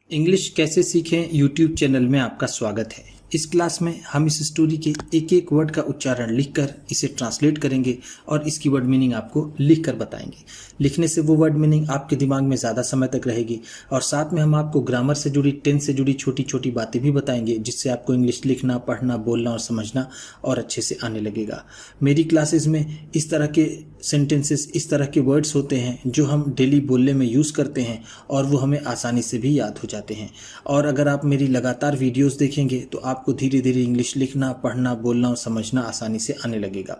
English कैसे सीखें YouTube channel में आपका स्वागत है। इस क्लास में हम इस स्टोरी के एक एक वर्ड का उच्चारण लिखकर इसे ट्रांसलेट करेंगे और इसकी वर्ड मीनिंग आपको लिखकर बताएंगे। लिखने से वो वर्ड मीनिंग आपके दिमाग में ज़्यादा समय तक रहेगी और साथ में हम आपको ग्रामर से जुड़ी, टेंस से जुड़ी छोटी छोटी बातें भी बताएंगे, जिससे आपको इंग्लिश लिखना, पढ़ना, बोलना और समझना और अच्छे से आने लगेगा। मेरी क्लासेस में इस तरह के सेंटेंसेस, इस तरह के वर्ड्स होते हैं जो हम डेली बोलने में यूज़ करते हैं और वो हमें आसानी से भी याद हो जाते हैं। और अगर आप मेरी लगातार वीडियोस देखेंगे तो आपको धीरे धीरे इंग्लिश लिखना, पढ़ना, बोलना और समझना आसानी से आने लगेगा।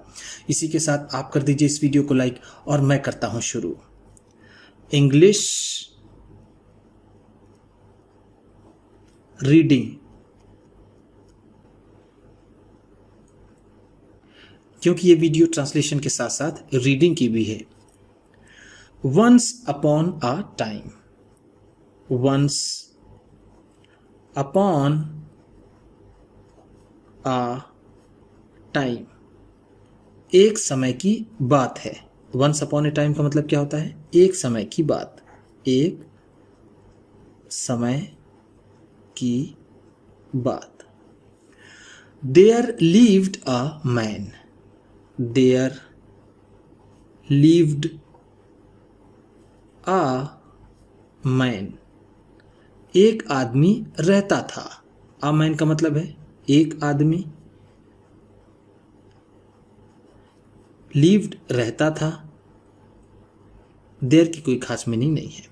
इसी के साथ आप कर दीजिए इस वीडियो को लाइक और मैं करता हूँ शुरू। इंग्लिश रीडिंग, क्योंकि ये वीडियो ट्रांसलेशन के साथ साथ रीडिंग की भी है। Once upon a time, once upon a time, एक समय की बात है। वंस अपॉन ए टाइम का मतलब क्या होता है? एक समय की बात, एक समय की बात। There lived a man, there lived a man, एक आदमी रहता था। अ मैन का मतलब है एक आदमी, लिव्ड रहता था, देयर की कोई खास मीनिंग नहीं है।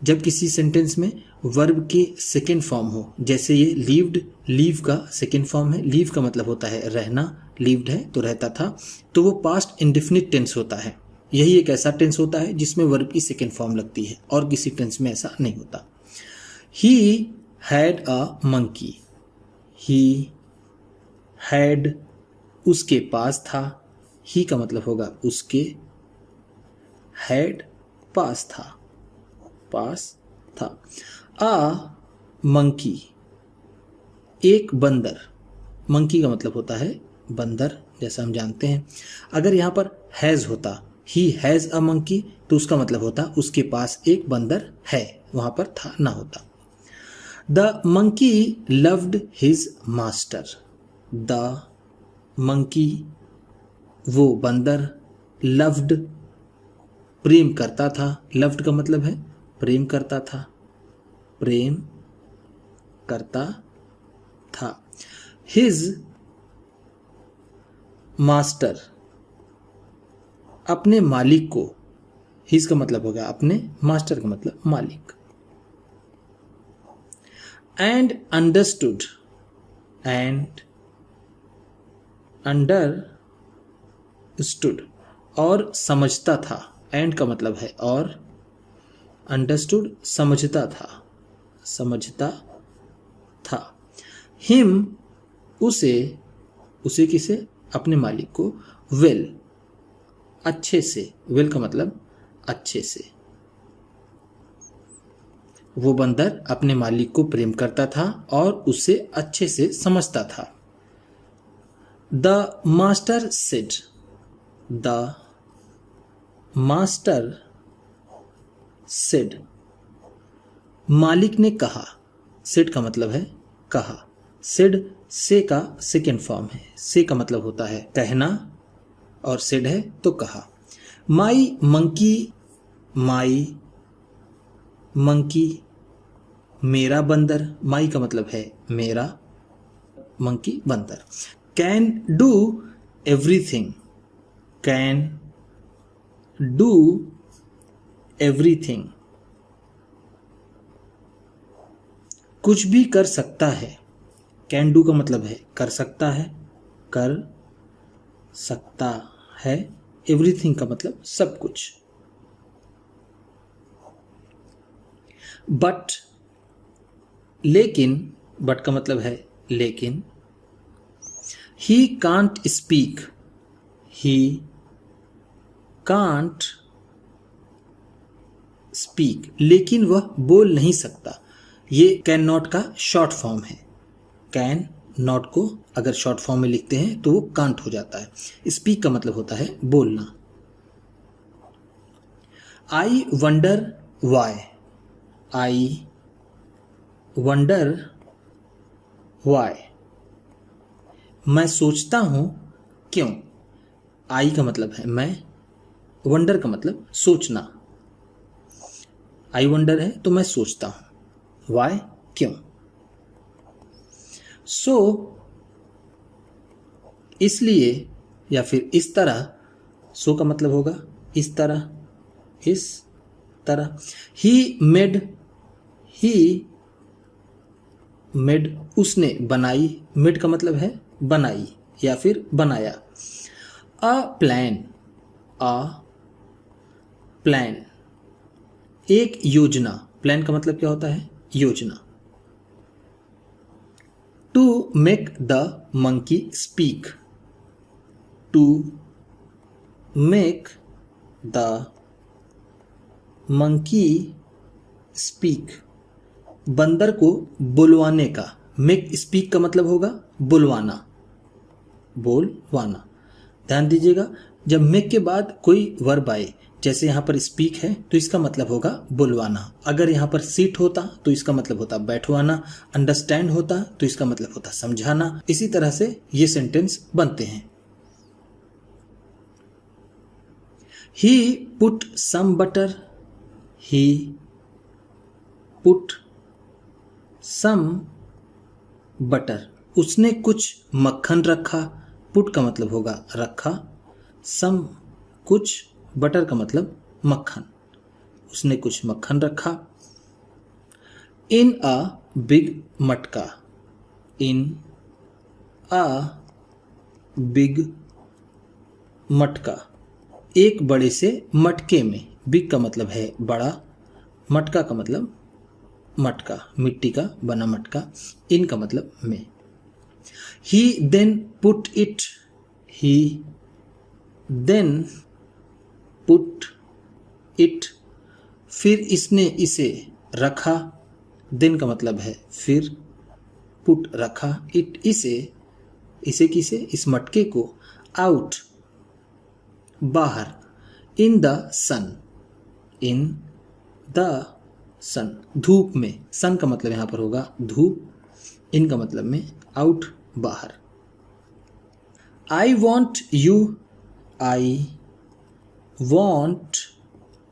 जब किसी सेंटेंस में वर्ब के सेकेंड फॉर्म हो, जैसे ये लिव्ड, लीव का सेकेंड फॉर्म है। लीव का मतलब होता है रहना, लिव्ड है तो रहता था, तो वो पास्ट इंडेफिनिट टेंस होता है। यही एक ऐसा टेंस होता है जिसमें वर्ब की सेकेंड फॉर्म लगती है और किसी टेंस में ऐसा नहीं होता। He had a monkey, he had, उसके पास था। ही का मतलब होगा उसके, हैड पास था, पास था। अ मंकी, एक बंदर। मंकी का मतलब होता है बंदर, जैसा हम जानते हैं। अगर यहाँ पर हैज़ होता, ही हैज़ अ मंकी, तो उसका मतलब होता उसके पास एक बंदर है, वहाँ पर था ना होता। The monkey loved his master, the monkey, वो बंदर, लव्ड, प्रेम करता था। लव्ड का मतलब है प्रेम करता था, प्रेम करता था। हिज मास्टर, अपने मालिक को। हिज का मतलब होगा अपने, मास्टर का मतलब मालिक। एंड अंडरस्टूड, एंड अंडरस्टूड, और समझता था। एंड का मतलब है और, अंडरस्टूड समझता था, समझता था। हिम, उसे, उसे किसे? अपने मालिक को। वेल, अच्छे से। वेल का मतलब अच्छे से। वो बंदर अपने मालिक को प्रेम करता था और उसे अच्छे से समझता था। The master said, the master said, मालिक ने कहा। सेड का मतलब है कहा। सेड से का सेकेंड फॉर्म है। से का मतलब होता है कहना और सेड है तो कहा। माई मंकी, माई मंकी, मेरा बंदर। माई का मतलब है मेरा, मंकी बंदर। Can do everything, can do everything, कुछ भी कर सकता है। कैन डू का मतलब है कर सकता है, कर सकता है। एवरीथिंग का मतलब सब कुछ। बट, लेकिन, बट का मतलब है लेकिन। He can't speak, he can't speak, लेकिन वह बोल नहीं सकता। ये कैन नॉट का शॉर्ट फॉर्म है। कैन नॉट को अगर शॉर्ट फॉर्म में लिखते हैं तो वो कांट हो जाता है। स्पीक का मतलब होता है बोलना। I wonder why, I wonder why, मैं सोचता हूँ क्यों। आई का मतलब है मैं, वंडर का मतलब सोचना। आई वंडर है तो मैं सोचता हूँ, वाई क्यों। सो इसलिए या फिर इस तरह, सो का मतलब होगा इस तरह, इस तरह। ही मेड उसने बनाई, मेड का मतलब है बनाई या फिर बनाया। अ प्लान एक योजना, प्लान का मतलब क्या होता है योजना। To make the monkey speak, to make the monkey speak, बंदर को बुलवाने का। मेक स्पीक का मतलब होगा बुलवाना, बोलवाना। ध्यान दीजिएगा, जब मेक के बाद कोई वर्ब आए, जैसे यहाँ पर स्पीक है तो इसका मतलब होगा बुलवाना। अगर यहाँ पर सीट होता तो इसका मतलब होता बैठवाना। अंडरस्टैंड होता तो इसका मतलब होता समझाना। इसी तरह से ये सेंटेंस बनते हैं। He put some butter, he put some butter, उसने कुछ मक्खन रखा। पुट का मतलब होगा रखा, सम कुछ, बटर का मतलब मक्खन, उसने कुछ मक्खन रखा। इन अ बिग मटका, इन अ बिग मटका, एक बड़े से मटके में। बिग का मतलब है बड़ा, मटका का मतलब मटका, मिट्टी का बना मटका। इन का मतलब में। He then put it, he then put it, फिर इसने इसे रखा। देन का मतलब है फिर, पुट रखा, इट इसे, इसे किसे, इस मटके को, आउट बाहर, in the sun, in the सन धूप में। सन का मतलब यहाँ पर होगा धूप, इन का मतलब में आउट बाहर। I want you, I want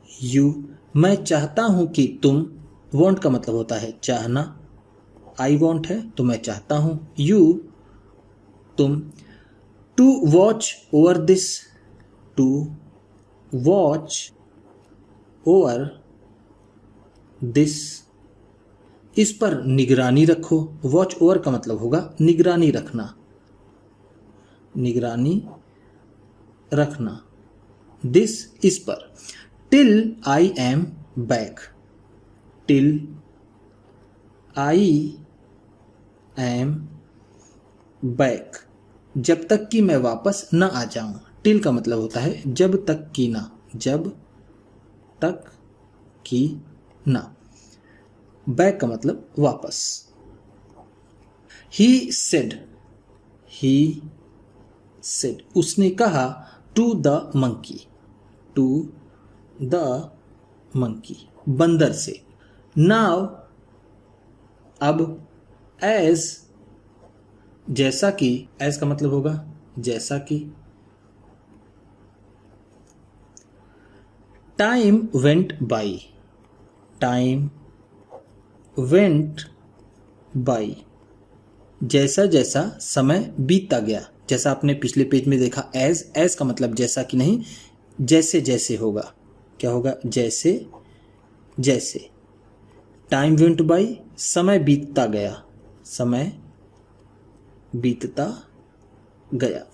you, मैं चाहता हूँ कि तुम। वॉन्ट का मतलब होता है चाहना, आई वॉन्ट है तो मैं चाहता हूँ, यू तुम। To watch over this, to watch over this, इस पर निगरानी रखो। वॉच ओवर का मतलब होगा निगरानी रखना, निगरानी रखना। दिस इस पर। Till I am back, till I am back, जब तक कि मैं वापस न आ जाऊं। टिल का मतलब होता है जब तक कि ना, जब तक कि ना। बैक का मतलब वापस। ही सेड, उसने कहा, to the monkey, to the monkey, बंदर से। नाउ अब, एज जैसा कि, एज का मतलब होगा जैसा कि। Time went by, time went by, जैसा जैसा समय बीतता गया। जैसा आपने पिछले पेज में देखा, एज का मतलब जैसा कि नहीं, जैसे जैसे होगा। क्या होगा, जैसे जैसे। टाइम वेंट बाई, समय बीतता गया, समय बीतता गया।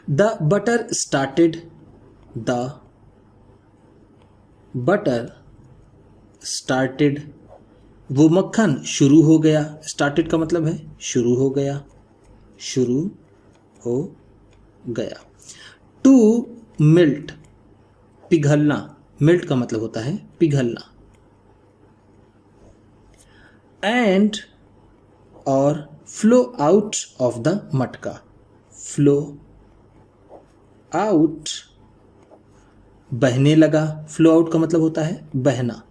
The butter started, the butter started, वो मक्खन शुरू हो गया। स्टार्टेड का मतलब है शुरू हो गया, शुरू हो गया। टू मेल्ट, पिघलना, मेल्ट का मतलब होता है पिघलना। एंड और फ्लो आउट ऑफ द मटका, फ्लो आउट, बहने लगा। फ्लो आउट का मतलब होता है बहना।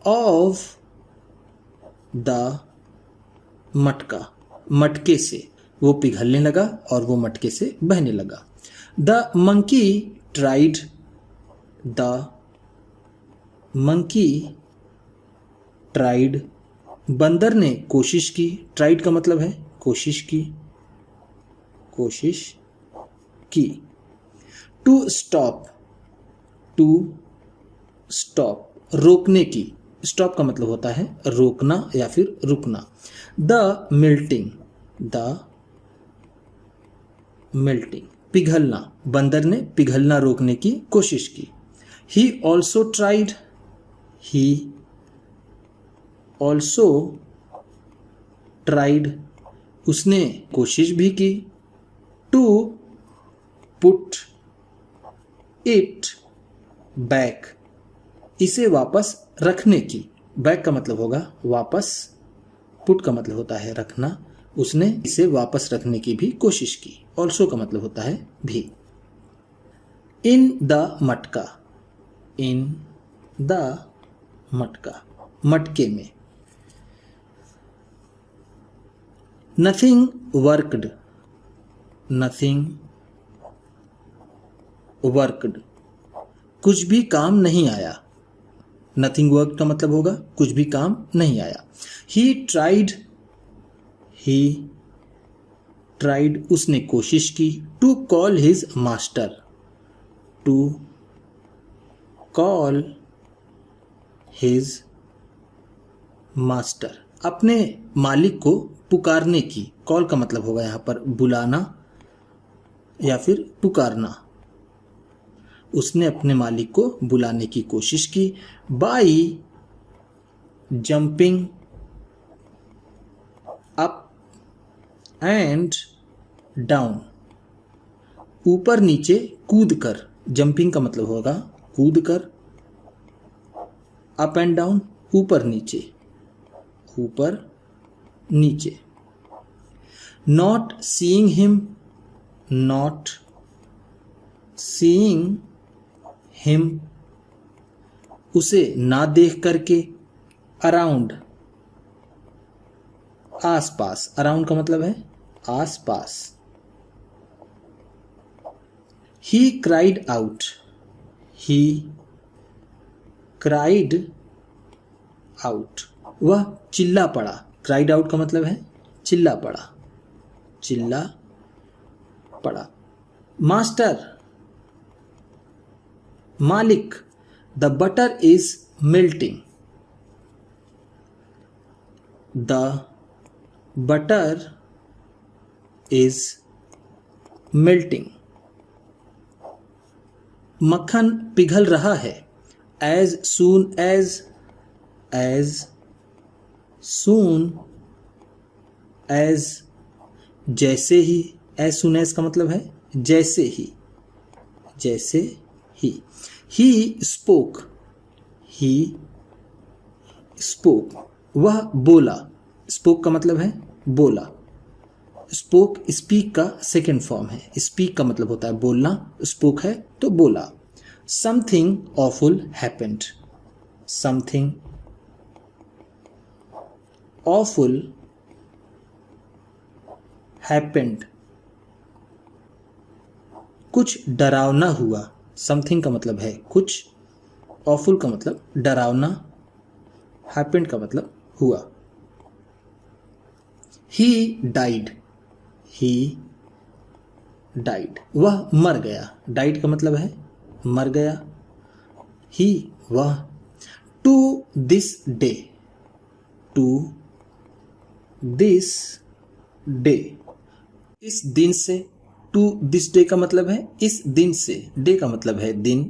ऑफ द मटका, मटके से, वो पिघलने लगा और वो मटके से बहने लगा। The monkey tried, the monkey tried, बंदर ने कोशिश की, ट्राइड का मतलब है कोशिश की, कोशिश की। टू स्टॉप, टू स्टॉप, रोकने की, स्टॉप का मतलब होता है रोकना या फिर रुकना। द मिल्टिंग, द मिल्टिंग, पिघलना, बंदर ने पिघलना रोकने की कोशिश की। He also tried, he also tried, उसने कोशिश भी की। टू पुट इट बैक, इसे वापस रखने की, बैक का मतलब होगा वापस, पुट का मतलब होता है रखना, उसने इसे वापस रखने की भी कोशिश की। ऑल्सो का मतलब होता है भी। इन द मटका, इन द मटका, मटके में। नथिंग वर्कड, नथिंग वर्कड, कुछ भी काम नहीं आया। नथिंग वर्क का मतलब होगा कुछ भी काम नहीं आया। ही ट्राइड, ही ट्राइड, उसने कोशिश की। To call his master, to call his master, अपने मालिक को पुकारने की। कॉल का मतलब होगा यहाँ पर बुलाना या फिर पुकारना। उसने अपने मालिक को बुलाने की कोशिश की। By jumping up and down, ऊपर नीचे कूद कर, जंपिंग का मतलब होगा कूद कर, अप एंड डाउन ऊपर नीचे, ऊपर नीचे। Not seeing him, not seeing him, उसे ना देख करके। अराउंड, आस पास, अराउंड का मतलब है आस पास। He cried out, he cried out, वह चिल्ला पड़ा। क्राइड आउट का मतलब है चिल्ला पड़ा, चिल्ला पड़ा। मास्टर, मालिक, the butter is melting, the butter is melting, मक्खन पिघल रहा है। As soon as, as soon as, जैसे ही। एज सून एज का मतलब है जैसे ही, जैसे ही। ही स्पोक, ही स्पोक, वह बोला। स्पोक का मतलब है बोला। स्पोक स्पीक का सेकेंड फॉर्म है। स्पीक का मतलब होता है बोलना, स्पोक है तो बोला। Something awful happened, something awful happened, कुछ डरावना हुआ। समथिंग का मतलब है कुछ, ऑफुल का मतलब डरावना, हैपेंड का मतलब हुआ। ही डाइड, ही डाइड, वह मर गया। डाइड का मतलब है मर गया। ही वह। To this day, to this day, इस दिन से। टू दिस डे का मतलब है इस दिन से, डे का मतलब है दिन।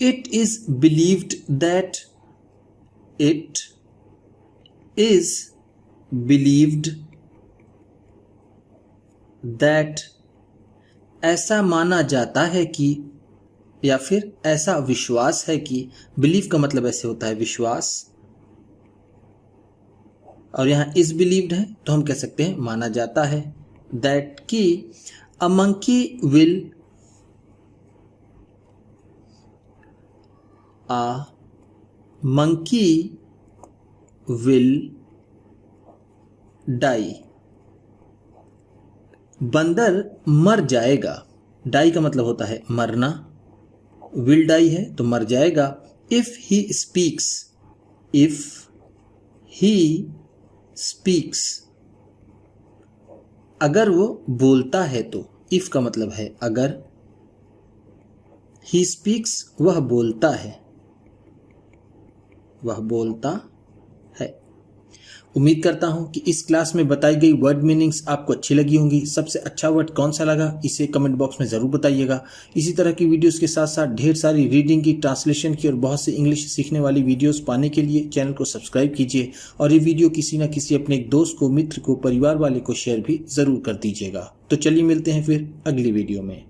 It is believed that, it is believed that, ऐसा माना जाता है कि, या फिर ऐसा विश्वास है कि। बिलीव का मतलब ऐसे होता है विश्वास, और यहाँ इज बिलीव्ड है तो हम कह सकते हैं माना जाता है। दैट कि a monkey will, a monkey will die. बंदर मर जाएगा। डाई का मतलब होता है मरना, विल डाई है तो मर जाएगा। If he speaks, if he speaks, अगर वो बोलता है तो। इफ का मतलब है अगर, ही स्पीक्स वह बोलता है, वह बोलता है। उम्मीद करता हूं कि इस क्लास में बताई गई वर्ड मीनिंग्स आपको अच्छी लगी होंगी। सबसे अच्छा वर्ड कौन सा लगा इसे कमेंट बॉक्स में ज़रूर बताइएगा। इसी तरह की वीडियोस के साथ साथ ढेर सारी रीडिंग की, ट्रांसलेशन की और बहुत सी इंग्लिश सीखने वाली वीडियोस पाने के लिए चैनल को सब्सक्राइब कीजिए और ये वीडियो किसी न किसी अपने एक दोस्त को, मित्र को, परिवार वाले को शेयर भी ज़रूर कर दीजिएगा। तो चलिए मिलते हैं फिर अगली वीडियो में।